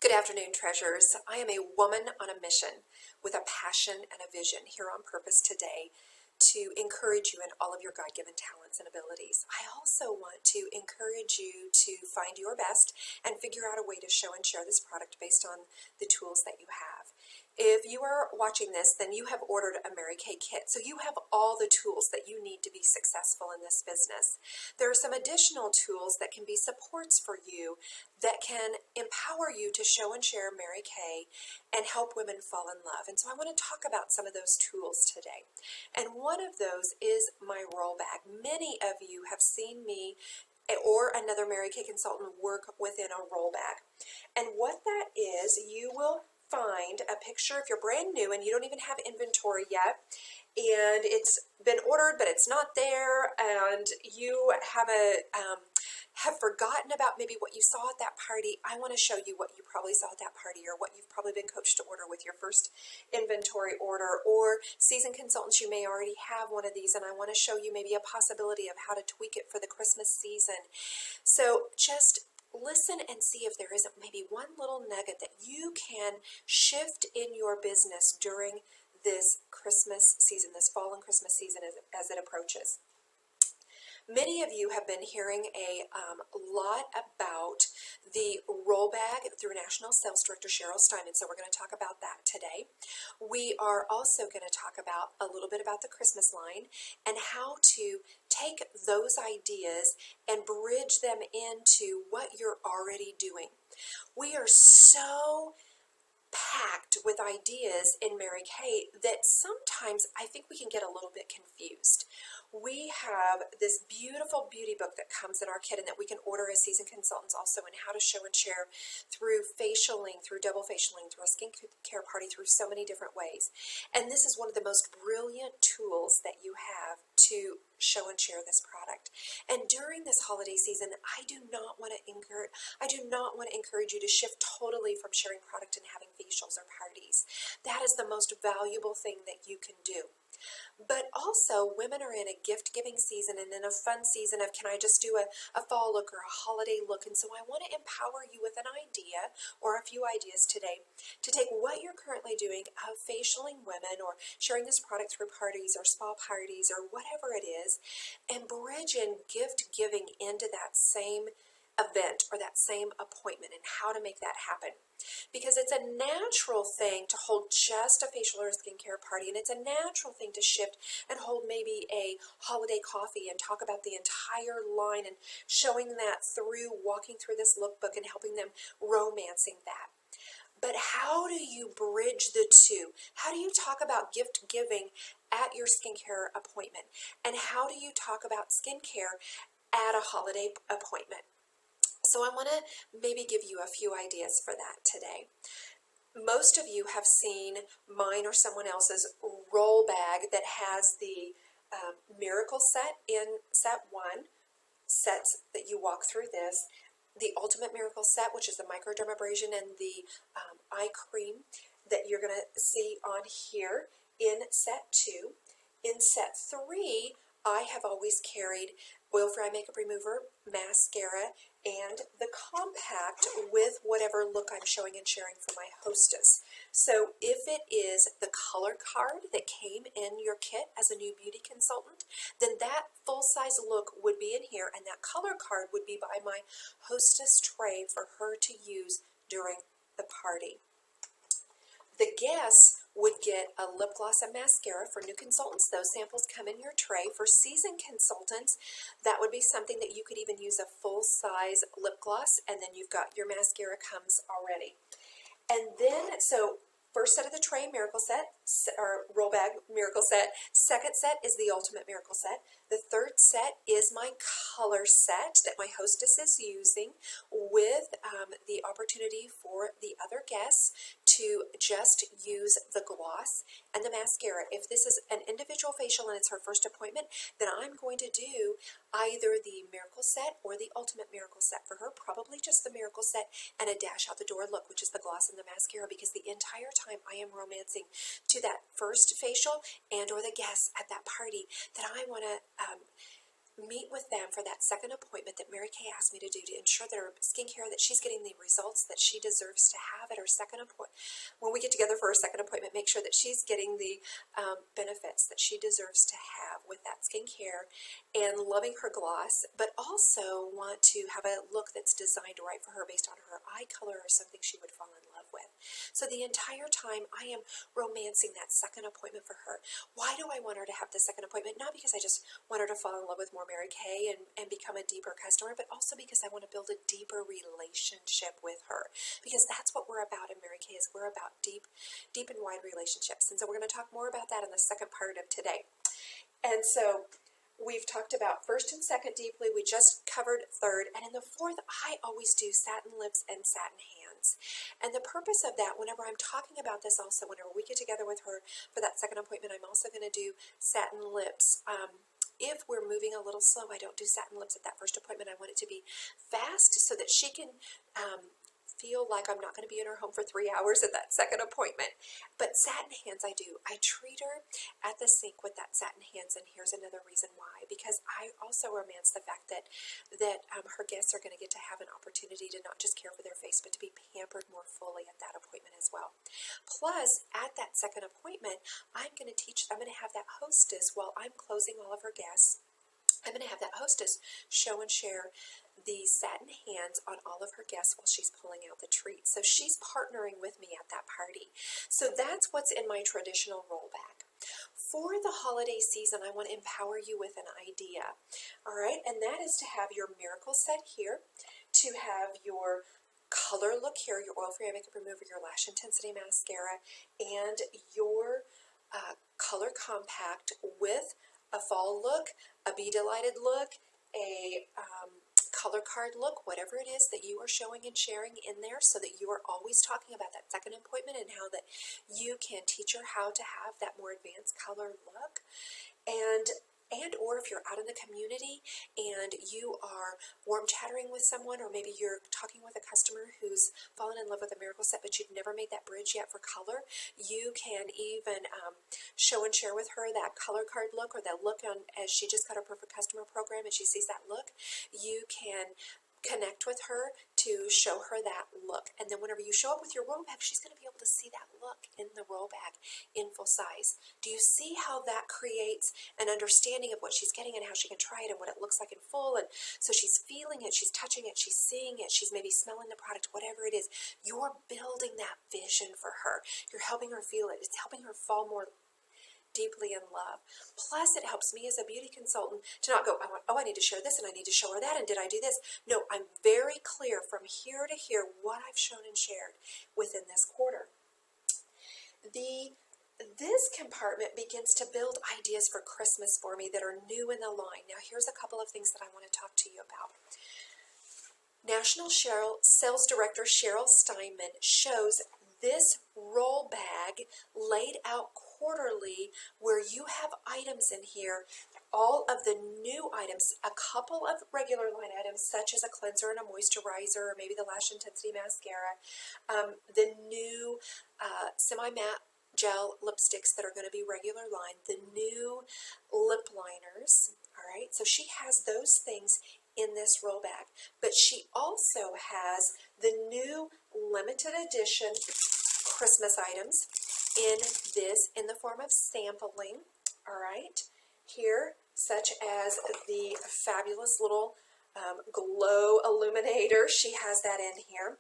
Good afternoon, treasures. I am a woman on a mission with a passion and a vision here on purpose today to encourage you in all of your God-given talents and abilities. I also want to encourage you to find your best and figure out a way to show and share this product based on the tools that you have. If you are watching this, then you have ordered a Mary Kay kit. So you have all the tools that you need to be successful in this business. There are some additional tools that can be supports for you that can empower you to show and share Mary Kay and help women fall in love. And so I want to talk about some of those tools today. And one of those is my roll bag. Many of you have seen me or another Mary Kay consultant work within a roll bag. And what that is, you will find a picture if you're brand new and you don't even have inventory yet, and it's been ordered but it's not there, and you have forgotten about maybe what you saw at that party. I want to show you what you probably saw at that party, or what you've probably been coached to order with your first inventory order, or seasoned consultants, you may already have one of these, and I want to show you maybe a possibility of how to tweak it for the Christmas season. So just listen and see if there isn't maybe one little nugget that you can shift in your business during this Christmas season, this fall and Christmas season as it approaches. Many of you have been hearing a lot about the roll bag through National Sales Director Cheryl Steinman, so we're going to talk about that today. We are also going to talk about a little bit about the Christmas line and how to take those ideas and bridge them into what you're already doing. We are so packed with ideas in Mary Kay that sometimes I think we can get a little bit confused. We have this beautiful beauty book that comes in our kit and that we can order as seasoned consultants also, and how to show and share through facialing, through double facialing, through a skincare party, through so many different ways. And this is one of the most brilliant tools that you have to show and share this product. And during this holiday season, I do not want to encourage you to shift totally from sharing product and having facials or parties. That is the most valuable thing that you can do. But also, women are in a gift-giving season and in a fun season of, can I just do a fall look or a holiday look? And so I want to empower you with an idea or a few ideas today to take what you're currently doing of facialing women or sharing this product through parties or spa parties or whatever it is, and bridge in gift-giving into that same event or that same appointment, and how to make that happen. Because it's a natural thing to hold just a facial or a skincare party, and it's a natural thing to shift and hold maybe a holiday coffee and talk about the entire line and showing that through, walking through this lookbook and helping them romancing that. But how do you bridge the two? How do you talk about gift giving at your skincare appointment? And how do you talk about skincare at a holiday appointment? So I want to maybe give you a few ideas for that today. Most of you have seen mine or someone else's roll bag that has the Miracle Set in set 1, sets that you walk through this, the Ultimate Miracle Set, which is the microdermabrasion and the eye cream that you're going to see on here in set 2. In set 3, I have always carried oil-free makeup remover, mascara, and the compact with whatever look I'm showing and sharing for my hostess. So if it is the color card that came in your kit as a new beauty consultant, then that full-size look would be in here, and that color card would be by my hostess tray for her to use during the party. The guests would get a lip gloss and mascara for new consultants. Those samples come in your tray. For seasoned consultants, that would be something that you could even use a full-size lip gloss, and then you've got your mascara comes already. And then, so first set of the tray Miracle Set, or roll bag Miracle Set. Second set is the Ultimate Miracle Set. The third set is my color set that my hostess is using, with the opportunity for the other guests to just use the gloss and the mascara. If this is an individual facial and it's her first appointment, then I'm going to do either the Miracle Set or the Ultimate Miracle Set for her, probably just the Miracle Set and a dash out the door look, which is the gloss and the mascara, because the entire time I am romancing to that first facial and or the guests at that party that I want to meet with them for that second appointment that Mary Kay asked me to do to ensure that her skincare, that she's getting the results that she deserves to have at her second appointment. When we get together for her second appointment, make sure that she's getting the benefits that she deserves to have with that skincare, and loving her gloss, but also want to have a look that's designed right for her based on her eye color or something she would fall in love with. So the entire time I am romancing that second appointment for her. Why do I want her to have the second appointment? Not because I just want her to fall in love with more Mary Kay and become a deeper customer, but also because I want to build a deeper relationship with her. Because that's what we're about in Mary Kay, is we're about deep and wide relationships. And so we're going to talk more about that in the second part of today. And so we've talked about first and second deeply. We just covered third. And in the fourth, I always do satin lips and satin hands. And the purpose of that, whenever I'm talking about this also, whenever we get together with her for that second appointment, I'm also going to do satin lips. If we're moving a little slow, I don't do satin lips at that first appointment. I want it to be fast so that she can feel like I'm not going to be in her home for 3 hours at that second appointment. But satin hands I do. I treat her at the sink with that satin hands, and here's another reason why. Because I also romance the fact that her guests are going to get to have an opportunity to not just care for their face, but to be pampered more fully at that appointment as well. Plus, at that second appointment, I'm going to have that hostess, while I'm closing all of her guests, I'm going to have that hostess show and share the satin hands on all of her guests while she's pulling out the treats. So she's partnering with me at that party. So that's what's in my traditional rollback. For the holiday season, I want to empower you with an idea. All right, and that is to have your miracle set here, to have your color look here, your oil-free eye makeup remover, your lash intensity mascara, and your color compact with a fall look, a Be Delighted look, a color card look, whatever it is that you are showing and sharing in there, so that you are always talking about that second appointment and how that you can teach her how to have that more advanced color look. And or if you're out in the community and you are warm chattering with someone, or maybe you're talking with a customer who's fallen in love with a miracle set but you've never made that bridge yet for color, you can even show and share with her that color card look, or that look on, as she just got her perfect customer program and she sees that look, you can connect with her to show her that look. And then whenever you show up with your roll bag, she's going to be able to see that look in the roll bag in full size. Do you see how that creates an understanding of what she's getting and how she can try it and what it looks like in full? And so she's feeling it, she's touching it, she's seeing it, she's maybe smelling the product, whatever it is. You're building that vision for her. You're helping her feel it. It's helping her fall more deeply in love. Plus, it helps me as a beauty consultant to not go, I need to share this and I need to show her that, and did I do this? No, I'm very clear from here to here what I've shown and shared within this quarter. This compartment begins to build ideas for Christmas for me that are new in the line. Now, here's a couple of things that I want to talk to you about. National Sales Director Cheryl Steinman shows this roll bag laid out quarterly, where you have items in here, all of the new items, a couple of regular line items such as a cleanser and a moisturizer, or maybe the lash intensity mascara, the new semi-matte gel lipsticks that are going to be regular line, the new lip liners. All right, so she has those things in this roll bag, but she also has the new limited edition Christmas items in the form of sampling. All right, here, such as the fabulous little glow illuminator. She has that in here.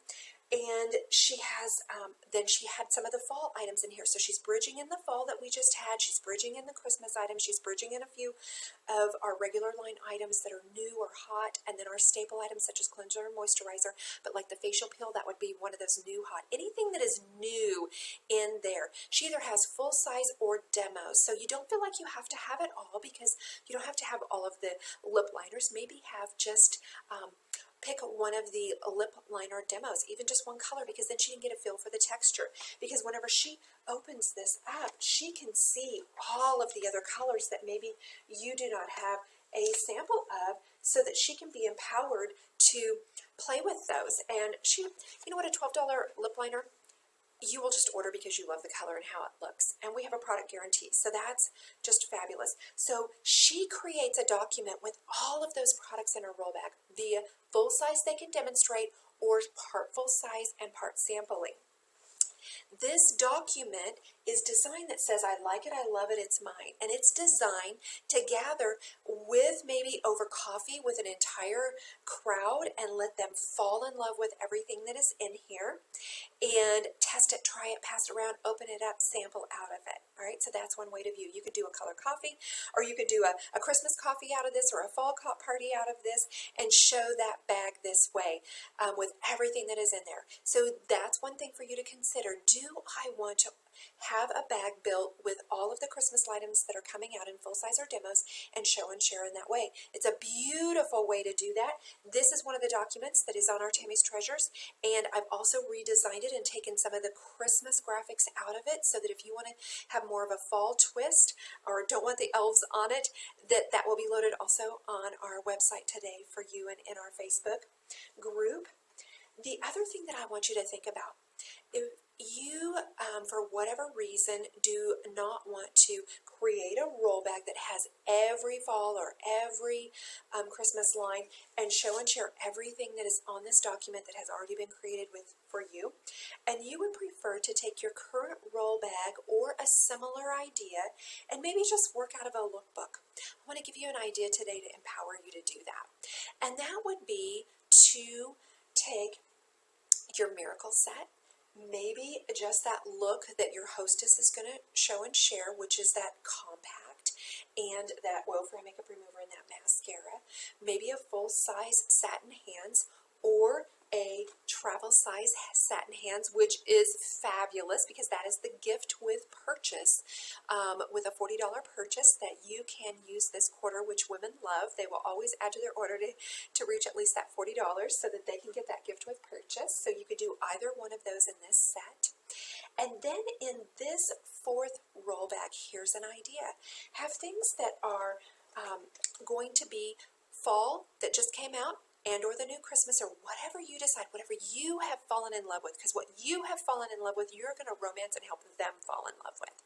And she has, then she had some of the fall items in here. So she's bridging in the fall that we just had. She's bridging in the Christmas items. She's bridging in a few of our regular line items that are new or hot. And then our staple items such as cleanser and moisturizer. But like the facial peel, that would be one of those new hot. Anything that is new in there. She either has full size or demos. So you don't feel like you have to have it all, because you don't have to have all of the lip liners. Maybe have just pick one of the lip liner demos, even just one color, because then she can get a feel for the texture. Because whenever she opens this up, she can see all of the other colors that maybe you do not have a sample of, so that she can be empowered to play with those. And she, you know what, a $12 lip liner, you will just order because you love the color and how it looks. And we have a product guarantee, so that's just fabulous. So she creates a document with all of those products in her roll bag via full size they can demonstrate or part full size and part sampling. This document is designed that says, I like it, I love it, it's mine. And it's designed to gather with maybe over coffee with an entire crowd and let them fall in love with everything that is in here and test it, try it, pass it around, open it up, sample out of it. All right, so that's one way to view. You could do a color coffee, or you could do a Christmas coffee out of this, or a fall party out of this, and show that bag this way with everything that is in there. So that's one thing for you to consider. Do I want to have a bag built with all of the Christmas items that are coming out in full size or demos and show and share in that way? It's a beautiful way to do that. This is one of the documents that is on our Tammy's Treasures, and I've also redesigned it and taken some of the Christmas graphics out of it so that if you want to have more of a fall twist or don't want the elves on it, that will be loaded also on our website today for you and in our Facebook group. The other thing that I want you to think about, if you, for whatever reason, do not want to create a roll bag that has every fall or every Christmas line and show and share everything that is on this document that has already been created for you, and you would prefer to take your current roll bag or a similar idea and maybe just work out of a lookbook, I want to give you an idea today to empower you to do that. And that would be to take your miracle set, maybe just that look that your hostess is going to show and share, which is that compact and that oil free makeup remover and that mascara, maybe a full-size satin hands or a travel size satin hands, which is fabulous because that is the gift with purchase, with a $40 purchase that you can use this quarter, which women love. They will always add to their order to reach at least that $40 so that they can get that gift with purchase. So you could do either one of those in this set. And then in this fourth roll bag, here's an idea. Have things that are going to be fall that just came out, and or the new Christmas, or whatever you decide, whatever you have fallen in love with, because what you have fallen in love with, you're going to romance and help them fall in love with.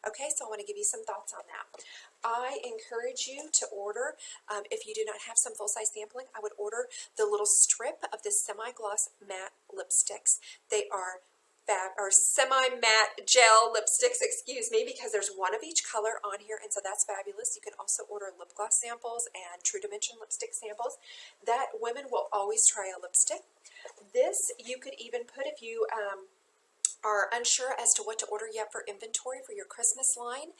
Okay, so I want to give you some thoughts on that. I encourage you to order, if you do not have some full-size sampling, I would order the little strip of the semi-gloss matte lipsticks. They are or semi-matte gel lipsticks, excuse me, because there's one of each color on here, and so that's fabulous. You can also order lip gloss samples and True Dimension lipstick samples. That women will always try a lipstick. This you could even put if you are unsure as to what to order yet for inventory for your Christmas line,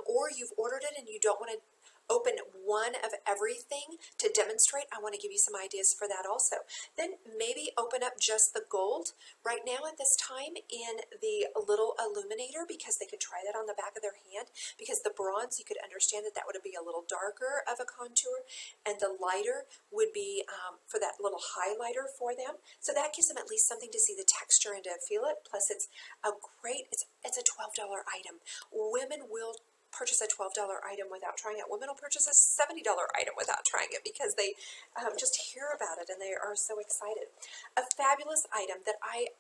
or you've ordered it and you don't want to open one of everything to demonstrate, I want to give you some ideas for that also. Then maybe open up just the gold right now at this time in the little illuminator, because they could try that on the back of their hand, because the bronze, you could understand that would be a little darker of a contour, and the lighter would be for that little highlighter for them. So that gives them at least something to see the texture and to feel it. Plus it's a great, it's a $12 item. Women will purchase a $12 item without trying it. Women will purchase a $70 item without trying it because they just hear about it and they are so excited. A fabulous item that I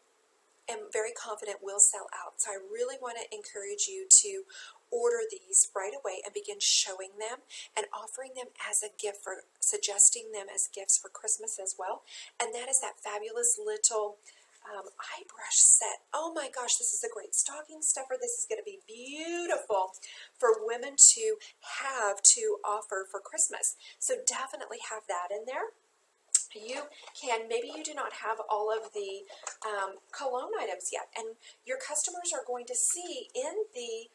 am very confident will sell out. So I really want to encourage you to order these right away and begin showing them and offering them as a gift, for suggesting them as gifts for Christmas as well. And that is that fabulous little eye brush set. Oh my gosh, this is a great stocking stuffer. This is going to be beautiful for women to have to offer for Christmas. So definitely have that in there. You can, maybe you do not have all of the cologne items yet, and your customers are going to see in the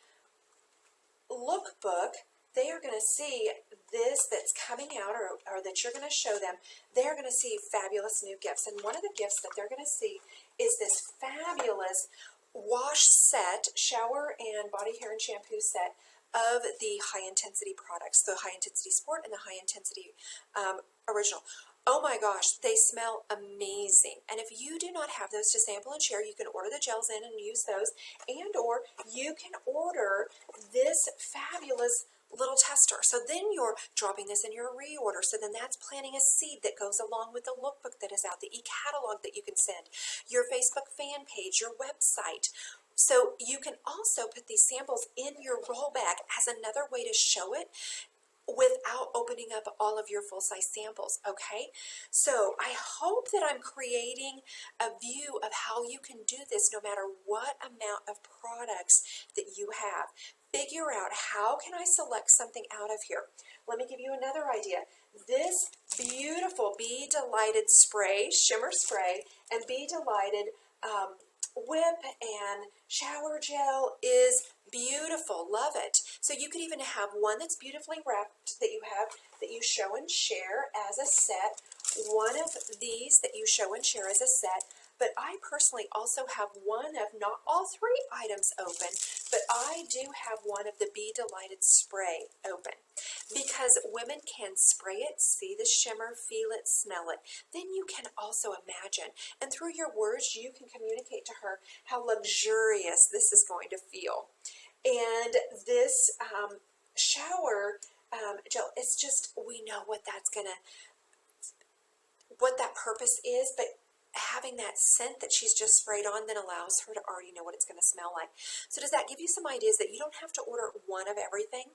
lookbook, they are going to see this that's coming out, or that you're going to show them. They're going to see fabulous new gifts. And one of the gifts that they're going to see is this fabulous wash set, shower and body, hair, and shampoo set of the high intensity products, the high intensity sport and the high intensity original. Oh my gosh, they smell amazing. And if you do not have those to sample and share, you can order the gels in and use those, and or you can order this fabulous little tester. So then you're dropping this in your reorder. So then that's planting a seed that goes along with the lookbook that is out, the e-catalog that you can send, your Facebook fan page, your website. So you can also put these samples in your roll bag as another way to show it without opening up all of your full-size samples, okay? So I hope that I'm creating a view of how you can do this no matter what amount of products that you have. Figure out, how can I select something out of here? Let me give you another idea. This beautiful Be Delighted spray, shimmer spray, and Be Delighted whip and shower gel is beautiful. Love it. So you could even have one that's beautifully wrapped that you have, that you show and share as a set, one of these that you show and share as a set. But I personally also have one of, not all three items open, but I do have one of the Be Delighted spray open, because women can spray it, see the shimmer, feel it, smell it. Then you can also imagine, and through your words you can communicate to her how luxurious this is going to feel. And this shower gel, it's just, we know what that's gonna, what that purpose is, but having that scent that she's just sprayed on then allows her to already know what it's going to smell like. So does that give you some ideas that you don't have to order one of everything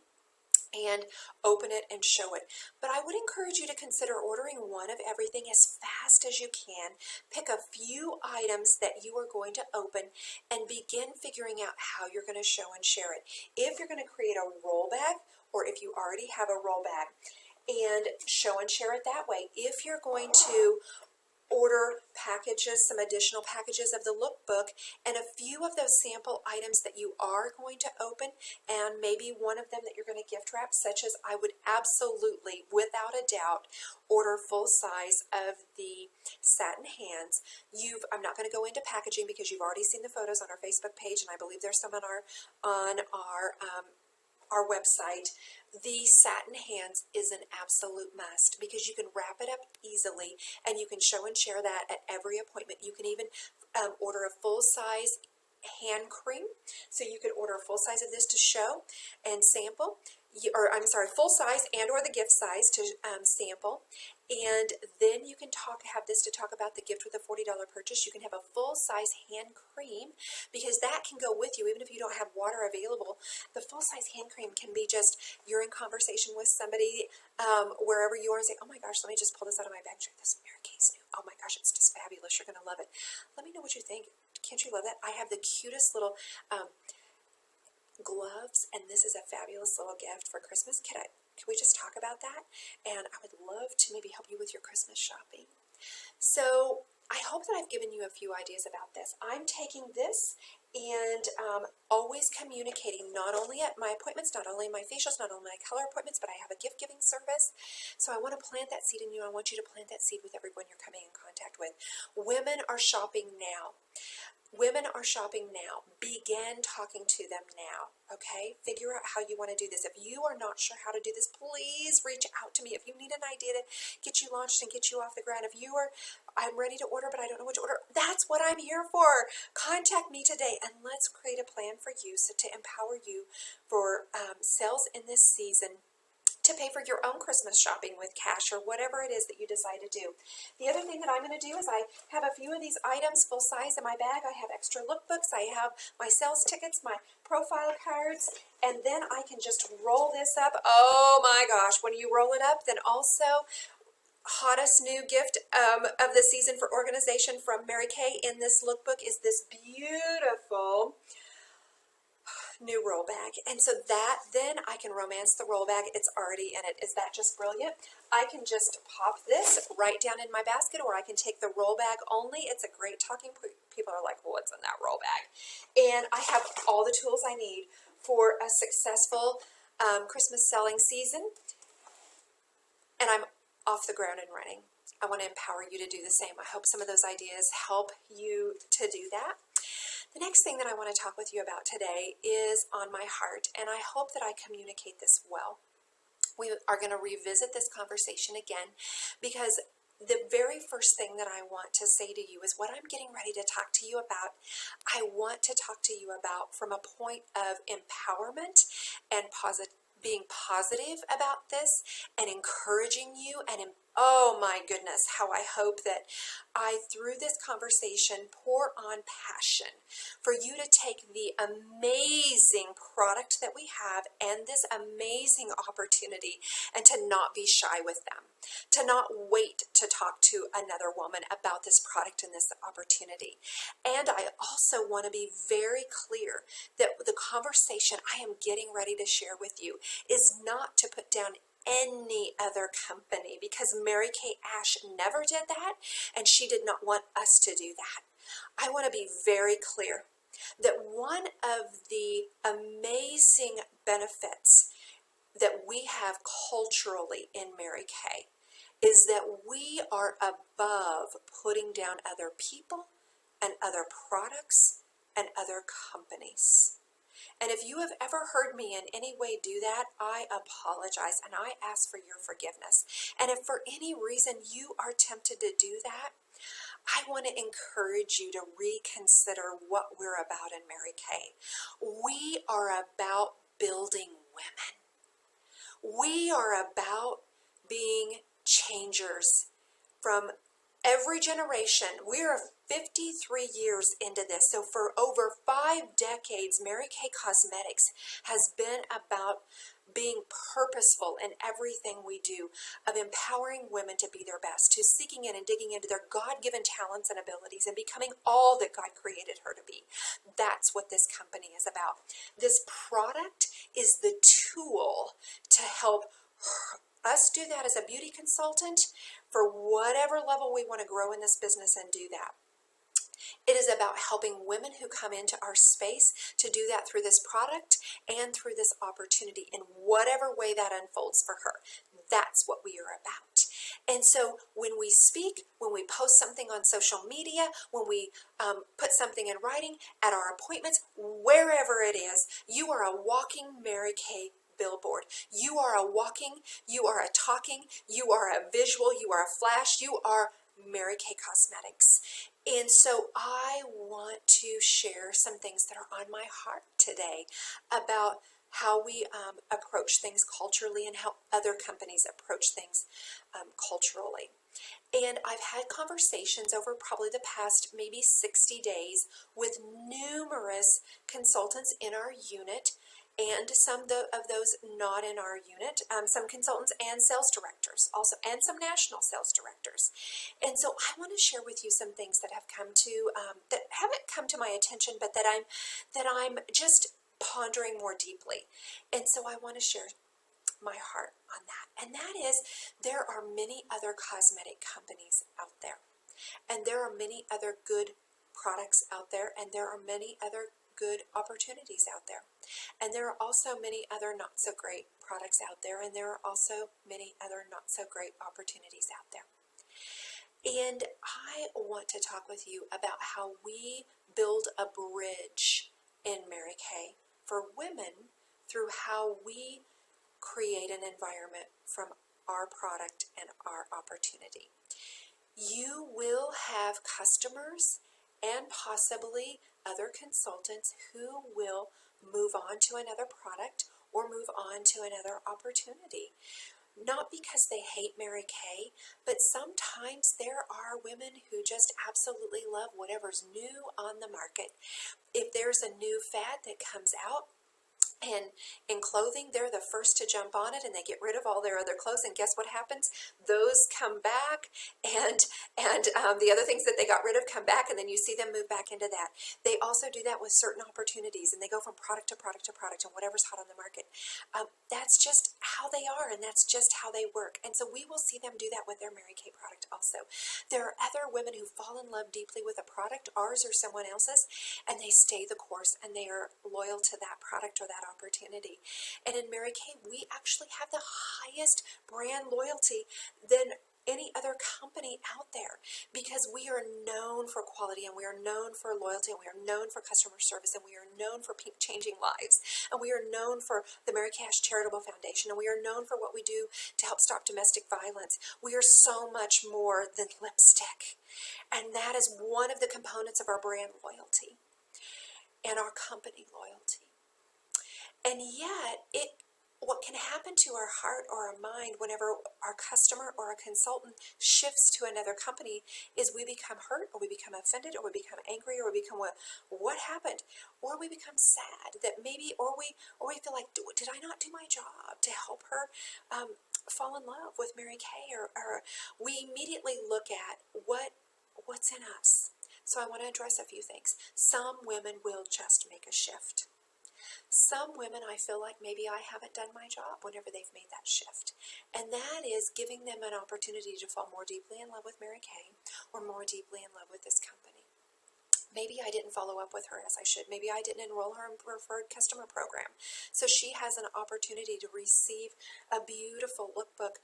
and open it and show it? But I would encourage you to consider ordering one of everything as fast as you can. Pick a few items that you are going to open and begin figuring out how you're going to show and share it. If you're going to create a roll bag, or if you already have a roll bag, and show and share it that way. If you're going to order packages, some additional packages of the lookbook, and a few of those sample items that you are going to open, and maybe one of them that you're going to gift wrap, such as, I would absolutely, without a doubt, order full size of the satin hands. I'm not going to go into packaging because you've already seen the photos on our Facebook page, and I believe there's some on our website. The satin hands is an absolute must because you can wrap it up easily and you can show and share that at every appointment. You can even order a full-size hand cream. So you could order a full size of this to show and sample, or I'm sorry, full size and or the gift size to sample. And then you can have this to talk about the gift with a $40 purchase. You can have a full-size hand cream because that can go with you even if you don't have water available. The full-size hand cream can be just, you're in conversation with somebody wherever you are and say, oh my gosh, let me just pull this out of my bag. Check this Mary Kay's new. Oh my gosh, it's just fabulous. You're going to love it. Let me know what you think. Can't you love that? I have the cutest little gloves, and this is a fabulous little gift for Christmas. Can we just talk about that? And I would love to maybe help you with your Christmas shopping. So I hope that I've given you a few ideas about this. I'm taking this and always communicating, not only at my appointments, not only my facials, not only my color appointments, but I have a gift-giving service. So I want to plant that seed in you. I want you to plant that seed with everyone you're coming in contact with. Women are shopping now. Women are shopping now. Begin talking to them now, okay? Figure out how you want to do this. If you are not sure how to do this, please reach out to me. If you need an idea to get you launched and get you off the ground, if you are, I'm ready to order, but I don't know what to order, that's what I'm here for. Contact me today and let's create a plan for you to empower you for sales in this season, to pay for your own Christmas shopping with cash or whatever it is that you decide to do. The other thing that I'm going to do is I have a few of these items full size in my bag. I have extra lookbooks. I have my sales tickets, my profile cards, and then I can just roll this up. Oh my gosh, when you roll it up, then also hottest new gift of the season for organization from Mary Kay in this lookbook is this beautiful new roll bag. And so that, then I can romance the roll bag. It's already in it. Is that just brilliant? I can just pop this right down in my basket, or I can take the roll bag only. It's a great talking point. People are like, well, what's in that roll bag? And I have all the tools I need for a successful Christmas selling season. And I'm off the ground and running. I want to empower you to do the same. I hope some of those ideas help you to do that. The next thing that I want to talk with you about today is on my heart, and I hope that I communicate this well. We are going to revisit this conversation again because the very first thing that I want to say to you is what I'm getting ready to talk to you about. I want to talk to you about from a point of empowerment and positivity being positive about this and encouraging you. And oh my goodness, how I hope that I, through this conversation, pour on passion for you to take the amazing product that we have and this amazing opportunity and to not be shy with them, to not wait to talk to another woman about this product and this opportunity. And I also want to be very clear that the conversation I am getting ready to share with you is not to put down any other company, because Mary Kay Ash never did that, and she did not want us to do that. I want to be very clear that one of the amazing benefits that we have culturally in Mary Kay is that we are above putting down other people and other products and other companies. And if you have ever heard me in any way do that, I apologize and I ask for your forgiveness. And if for any reason you are tempted to do that, I want to encourage you to reconsider what we're about in Mary Kay. We are about building women. We are about being changers from every generation. We are 53 years into this. So for over 5 decades, Mary Kay Cosmetics has been about being purposeful in everything we do, of empowering women to be their best, to seeking in and digging into their God-given talents and abilities and becoming all that God created her to be. That's what this company is about. This product is the tool to help us do that as a beauty consultant for whatever level we want to grow in this business and do that. It is about helping women who come into our space to do that through this product and through this opportunity in whatever way that unfolds for her. That's what we are about. And so when we speak, when we post something on social media, when we put something in writing, at our appointments, wherever it is, you are a walking Mary Kay billboard. You are a walking, you are a talking, you are a visual, you are a flash, you are Mary Kay Cosmetics. And so I want to share some things that are on my heart today about how we approach things culturally and how other companies approach things culturally. And I've had conversations over probably the past maybe 60 days with numerous consultants in our unit, and some of those not in our unit, some consultants and sales directors also, and some national sales directors. And so I want to share with you some things that have come to, that haven't come to my attention, but that I'm just pondering more deeply. And so I want to share my heart on that. And that is, there are many other cosmetic companies out there, and there are many other good products out there, and there are many other good opportunities out there. And there are also many other not so great products out there, and there are also many other not so great opportunities out there. And I want to talk with you about how we build a bridge in Mary Kay for women through how we create an environment from our product and our opportunity. You will have customers and possibly other consultants who will move on to another product or move on to another opportunity. Not because they hate Mary Kay, but sometimes there are women who just absolutely love whatever's new on the market. If there's a new fad that comes out, and in clothing, they're the first to jump on it, and they get rid of all their other clothes. And guess what happens? Those come back, and the other things that they got rid of come back, and then you see them move back into that. They also do that with certain opportunities, and they go from product to product to product, and whatever's hot on the market. That's just how they are, and that's just how they work. And so we will see them do that with their Mary Kay product also. There are other women who fall in love deeply with a product, ours or someone else's, and they stay the course, and they are loyal to that product or that opportunity. And in Mary Kay, we actually have the highest brand loyalty than any other company out there, because we are known for quality, and we are known for loyalty, and we are known for customer service, and we are known for changing lives, and we are known for the Mary Kay Ash Charitable Foundation, and we are known for what we do to help stop domestic violence. We are so much more than lipstick, and that is one of the components of our brand loyalty and our company loyalty. And yet, it what can happen to our heart or our mind whenever our customer or a consultant shifts to another company is we become hurt, or we become offended, or we become angry, or we become what happened, or we become sad that maybe, or we feel like, did I not do my job to help her fall in love with Mary Kay, or we immediately look at what's in us. So I want to address a few things. Some women will just make a shift. Some women, I feel like maybe I haven't done my job whenever they've made that shift. And that is giving them an opportunity to fall more deeply in love with Mary Kay, or more deeply in love with this company. Maybe I didn't follow up with her as I should. Maybe I didn't enroll her in preferred customer program. So she has an opportunity to receive a beautiful lookbook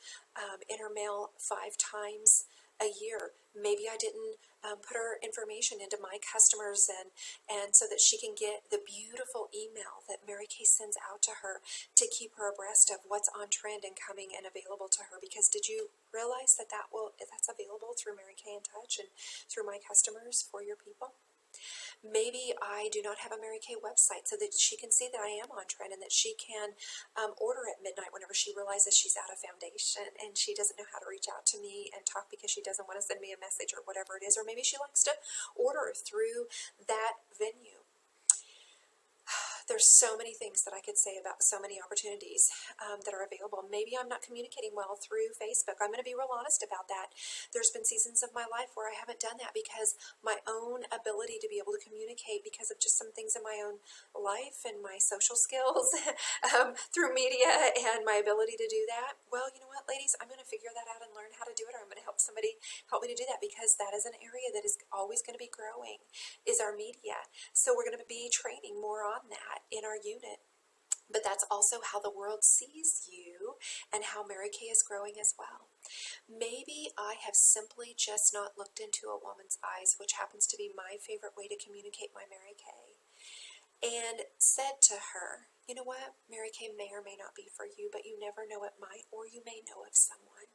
in her mail 5 times a year. Maybe I didn't put her information into my customers and so that she can get the beautiful email that Mary Kay sends out to her to keep her abreast of what's on trend and coming and available to her. Because did you realize that that's available through Mary Kay in Touch and through my customers for your people? Maybe I do not have a Mary Kay website so that she can see that I am on trend, and that she can order at midnight whenever she realizes she's out of foundation and she doesn't know how to reach out to me and talk because she doesn't want to send me a message or whatever it is. Or maybe she likes to order through that venue. There's so many things that I could say about so many opportunities that are available. Maybe I'm not communicating well through Facebook. I'm going to be real honest about that. There's been seasons of my life where I haven't done that because my own ability to be able to communicate, because of just some things in my own life and my social skills through media and my ability to do that. Well, you know what, ladies, I'm going to figure that out and learn how to do it, or I'm going to help somebody help me to do that, because that is an area that is always going to be growing, is our media. So we're going to be training more on that in our unit. But that's also how the world sees you and how Mary Kay is growing as well. Maybe I have simply just not looked into a woman's eyes, which happens to be my favorite way to communicate my Mary Kay, and said to her, you know what, Mary Kay may or may not be for you, but you never know, it might, or you may know of someone.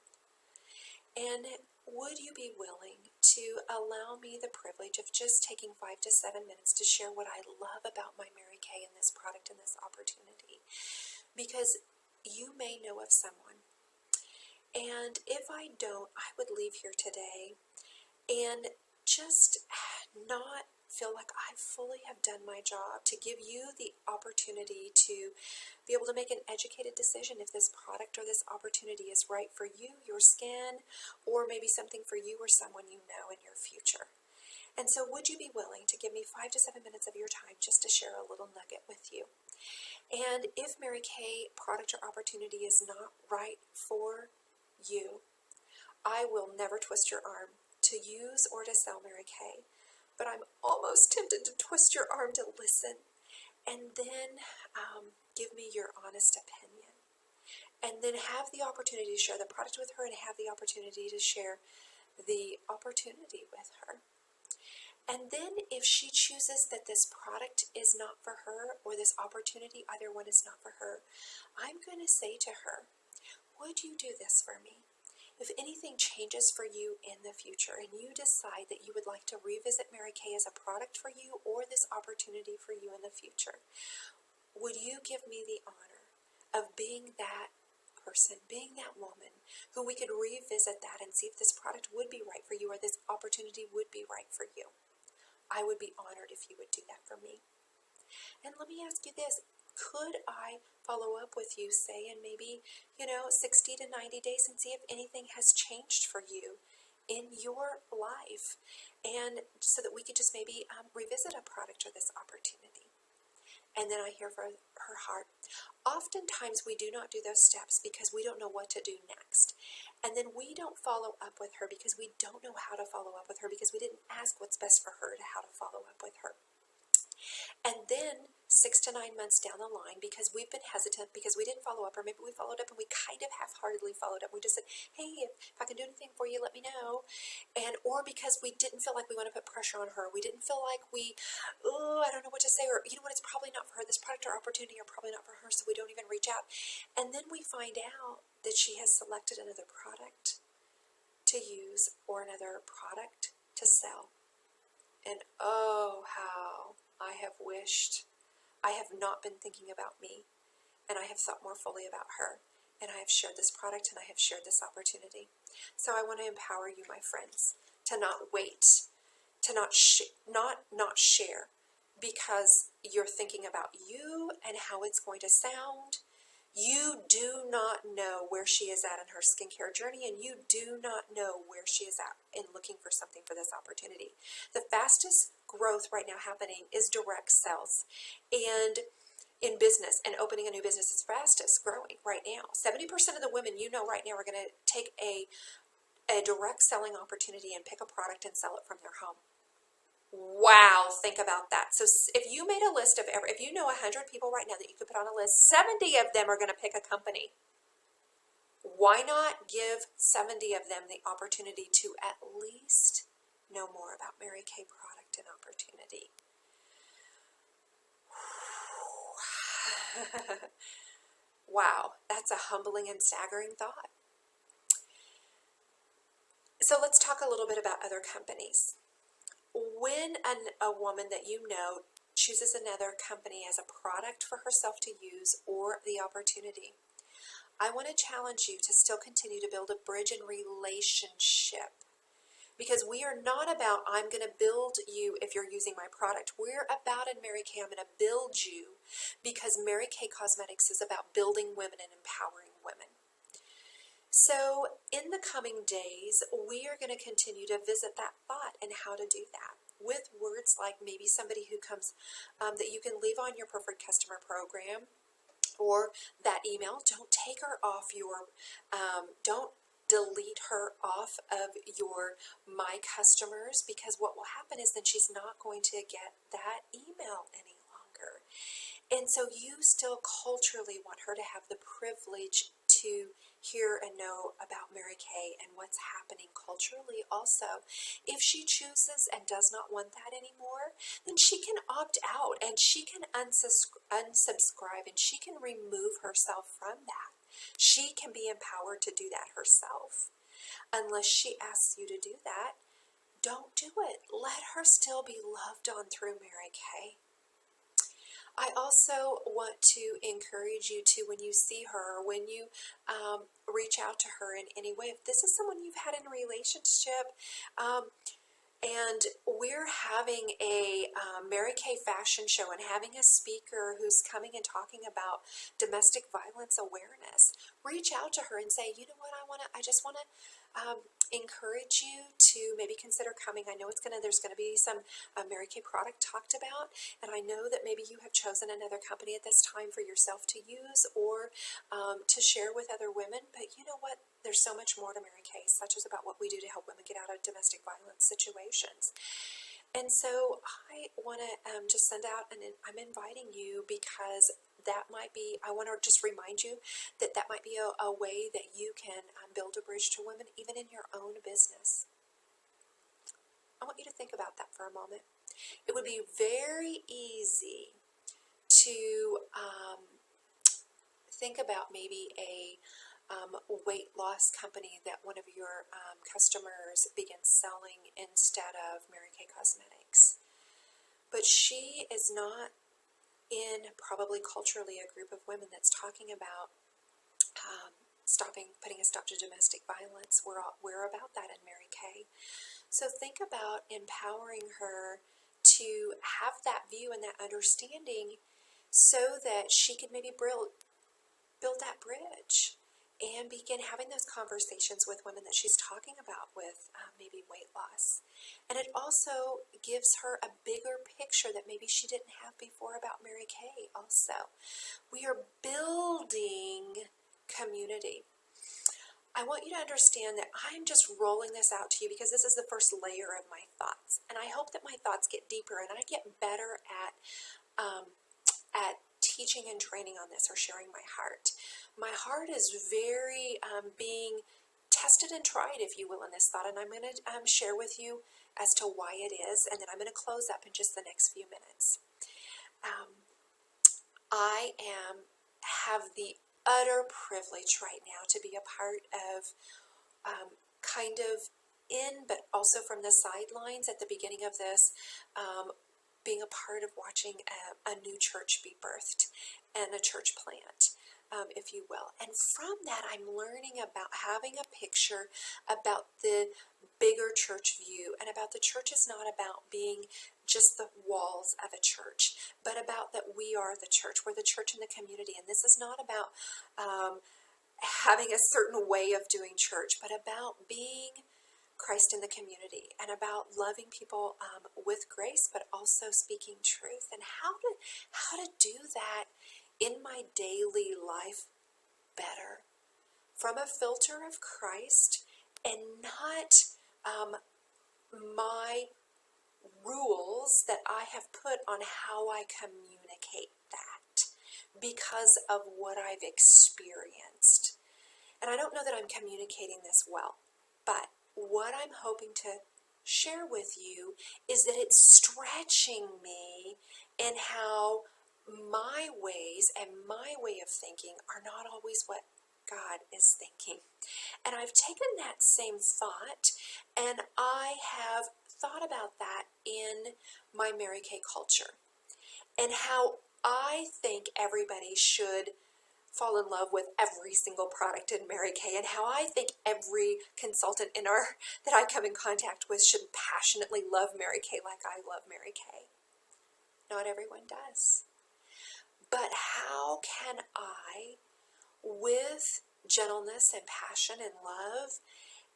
And would you be willing to allow me the privilege of just taking 5 to 7 minutes to share what I love about my Mary Kay and this product and this opportunity? Because you may know of someone. And if I don't, I would leave here today and just not feel like I fully have done my job to give you the opportunity to be able to make an educated decision if this product or this opportunity is right for you, your skin, or maybe something for you or someone you know in your future. And so would you be willing to give me 5 to 7 minutes of your time just to share a little nugget with you? And if Mary Kay product or opportunity is not right for you, I will never twist your arm to use or to sell Mary Kay. But I'm almost tempted to twist your arm to listen and then give me your honest opinion. And then have the opportunity to share the product with her, and have the opportunity to share the opportunity with her. And then if she chooses that this product is not for her, or this opportunity, either one is not for her, I'm going to say to her, would you do this for me? If anything changes for you in the future and you decide that you would like to revisit Mary Kay as a product for you, or this opportunity for you in the future, would you give me the honor of being that person, being that woman who we could revisit that and see if this product would be right for you, or this opportunity would be right for you? I would be honored if you would do that for me. And let me ask you this. Could I follow up with you, say, in maybe, 60 to 90 days, and see if anything has changed for you in your life, and so that we could just maybe revisit a product or this opportunity? And then I hear from her heart. Oftentimes we do not do those steps because we don't know what to do next. And then we don't follow up with her because we don't know how to follow up with her, because we didn't ask what's best for her to how to follow up with her. And then 6 to 9 months down the line, because we've been hesitant, because we didn't follow up, or maybe we followed up and we kind of half-heartedly followed up. We just said, hey, if I can do anything for you, let me know. Or because we didn't feel like we want to put pressure on her. We didn't feel like I don't know what to say, or you know what, it's probably not for her. This product or opportunity are probably not for her, so we don't even reach out. And then we find out that she has selected another product to use, or another product to sell. And oh, how I have wished I have not been thinking about me and I have thought more fully about her, and I have shared this product, and I have shared this opportunity. So I want to empower you, my friends, to not wait, to not share because you're thinking about you and how it's going to sound. You do not know where she is at in her skincare journey, and you do not know where she is at in looking for something for this opportunity. The fastest growth right now happening is direct sales. And in business, and opening a new business is fastest growing right now. 70% of the women you know right now are going to take a direct selling opportunity and pick a product and sell it from their home. Wow, think about that. So if you made a list of if you know 100 people right now that you could put on a list, 70 of them are going to pick a company. Why not give 70 of them the opportunity to at least know more about Mary Kay product and opportunity? Wow, that's a humbling and staggering thought. So let's talk a little bit about other companies. When a woman that you know chooses another company as a product for herself to use or the opportunity, I want to challenge you to still continue to build a bridge in relationship. Because we are not about, I'm going to build you if you're using my product. We're about in Mary Kay, I'm going to build you because Mary Kay Cosmetics is about building women and empowering women. So in the coming days, we are going to continue to visit that thought and how to do that with words like maybe somebody who comes that you can leave on your preferred customer program or that email. Don't take her off your, don't delete her off of your My Customers, because what will happen is then she's not going to get that email any longer. And so you still culturally want her to have the privilege to hear and know about Mary Kay and what's happening culturally also. If she chooses and does not want that anymore, then she can opt out and she can unsubscribe and she can remove herself from that. She can be empowered to do that herself. Unless she asks you to do that, don't do it. Let her still be loved on through Mary Kay. I also want to encourage you to, when you see her, when you reach out to her in any way, if this is someone you've had in a relationship, and we're having a Mary Kay fashion show and having a speaker who's coming and talking about domestic violence awareness, reach out to her and say, you know what, I just want to encourage you to maybe consider coming. I know there's gonna be some Mary Kay product talked about, and I know that maybe you have chosen another company at this time for yourself to use or to share with other women, but you know what? There's so much more to Mary Kay, such as about what we do to help women get out of domestic violence situations. And so I want to just send out, and I'm inviting you because that might be, I want to just remind you that that might be a way that you can build a bridge to women even in your own business. I want you to think about that for a moment. It would be very easy to think about maybe a weight loss company that one of your customers begins selling instead of Mary Kay Cosmetics. But she is not in probably culturally a group of women that's talking about putting a stop to domestic violence. We're about that in Mary Kay. So think about empowering her to have that view and that understanding so that she can maybe build that bridge and begin having those conversations with women that she's talking about with maybe weight loss. And it also gives her a bigger picture that maybe she didn't have before about Mary Kay also. We are building community. I want you to understand that I'm just rolling this out to you because this is the first layer of my thoughts. And I hope that my thoughts get deeper and I get better at teaching and training on this or sharing my heart. My heart is very being tested and tried, if you will, in this thought, and I'm going to share with you as to why it is, and then I'm going to close up in just the next few minutes. I have the utter privilege right now to be a part of kind of in, but also from the sidelines at the beginning of this, being a part of watching a new church be birthed and a church plant, if you will. And from that, I'm learning about having a picture about the bigger church view, and about the church is not about being just the walls of a church, but about that we are the church. We're the church in the community. And this is not about having a certain way of doing church, but about being Christ in the community, and about loving people with grace, but also speaking truth, and how to do that in my daily life better, from a filter of Christ, and not my rules that I have put on how I communicate that because of what I've experienced. And I don't know that I'm communicating this well, but what I'm hoping to share with you is that it's stretching me in how my ways and my way of thinking are not always what God is thinking. And I've taken that same thought, and I have thought about that in my Mary Kay culture, and how I think everybody should fall in love with every single product in Mary Kay, and how I think every consultant that I come in contact with should passionately love Mary Kay like I love Mary Kay. Not everyone does. But how can I, with gentleness and passion and love,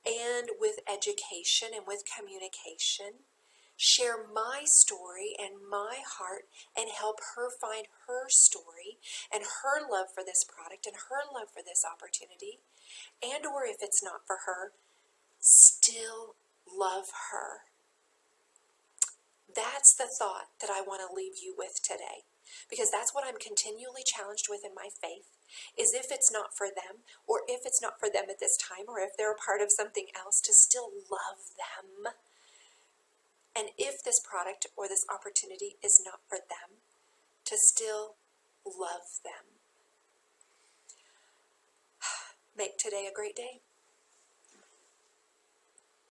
and with education and with communication, share my story and my heart, and help her find her story and her love for this product and her love for this opportunity, and or if it's not for her, still love her. That's the thought that I want to leave you with today, because that's what I'm continually challenged with in my faith, is if it's not for them, or if it's not for them at this time, or if they're a part of something else, to still love them. And if this product or this opportunity is not for them, to still love them. Make today a great day.